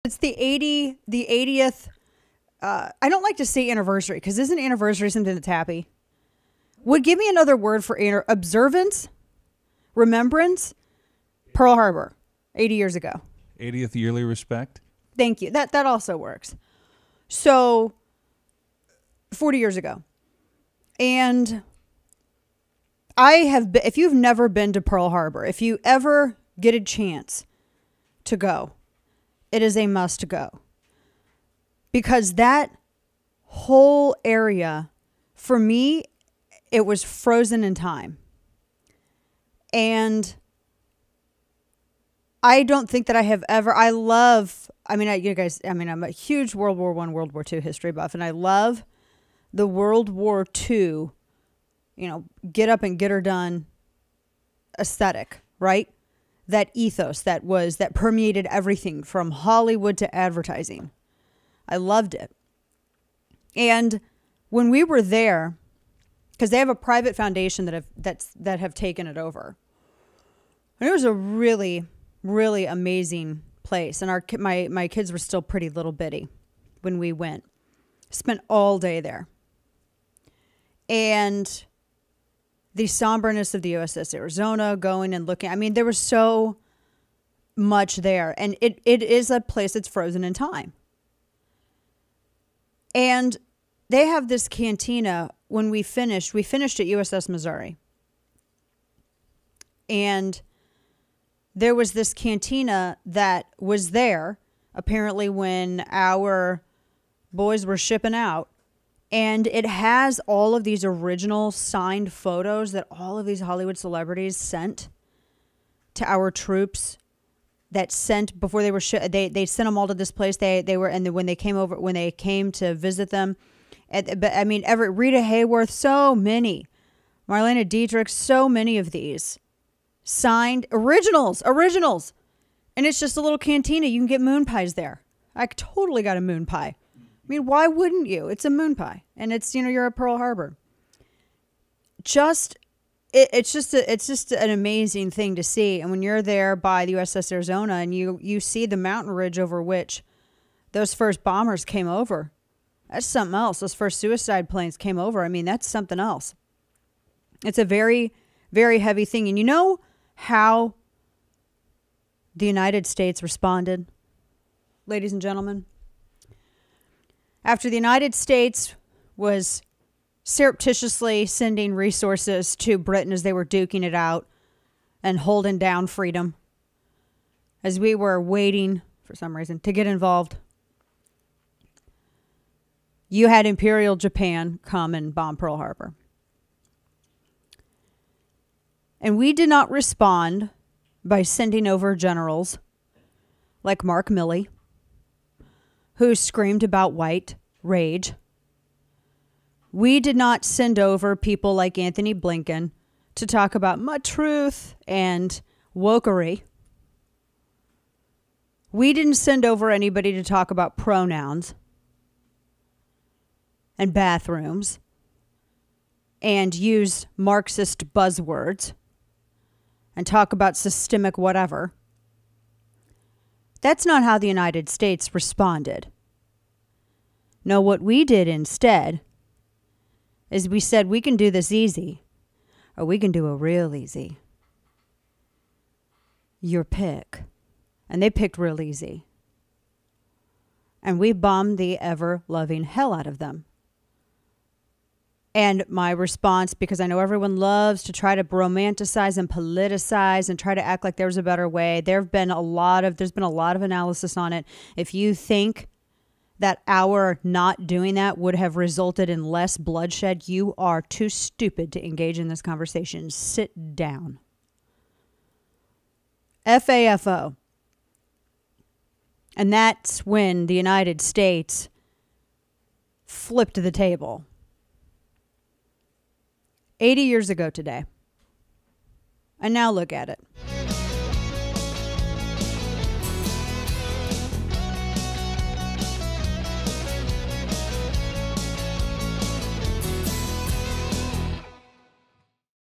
It's the 80th. I don't like to say anniversary because isn't anniversary something that's happy? Give me another word for observance, remembrance. Pearl Harbor, 80 years ago. 80th yearly respect. Thank you. That also works. So, 40 years ago. And I have been, if you've never been to Pearl Harbor, if you ever get a chance to go, it is a must go. Because that whole area, for me, it was frozen in time. And I don't think that I have ever, I'm a huge World War I, World War II history buff, and I love the World War II, get up and get her done aesthetic, right? That ethos that permeated everything from Hollywood to advertising. I loved it. And when we were there, because they have a private foundation that have taken it over. And it was a really, really amazing place. And my kids were still pretty little bitty when we went. Spent all day there. And the somberness of the USS Arizona, going and looking. I mean, there was so much there. And it is a place that's frozen in time. And they have this cantina. When we finished at USS Missouri. And there was this cantina that was there, apparently when our boys were shipping out. And it has all of these original signed photos that all of these Hollywood celebrities sent to our troops. That sent before they were they sent them all to this place. They were, and when they came to visit them, but I mean, Rita Hayworth, so many, Marlene Dietrich, so many of these signed originals, and it's just a little cantina. You can get moon pies there. I totally got a moon pie. I mean, why wouldn't you? It's a moon pie, and it's you're at Pearl Harbor. It's just an amazing thing to see. And when you're there by the USS Arizona and you see the mountain ridge over which those first bombers came over, that's something else. Those first suicide planes came over. I mean, that's something else. It's a very, very heavy thing. And you know how the United States responded, ladies and gentlemen? After the United States was surreptitiously sending resources to Britain as they were duking it out and holding down freedom, as we were waiting for some reason to get involved, you had Imperial Japan come and bomb Pearl Harbor. And we did not respond by sending over generals like Mark Milley, who screamed about white rage. We did not send over people like Anthony Blinken to talk about my truth and wokery. We didn't send over anybody to talk about pronouns and bathrooms and use Marxist buzzwords and talk about systemic whatever. That's not how the United States responded. No, what we did instead is we said we can do this easy, or we can do it real easy. Your pick. And they picked real easy. And we bombed the ever-loving hell out of them. And my response, because I know everyone loves to try to romanticize and politicize and try to act like there's a better way. There's been a lot of analysis on it. If you think that our not doing that would have resulted in less bloodshed, you are too stupid to engage in this conversation. Sit down. FAFO. And that's when the United States flipped the table. 80 years ago today. And now look at it.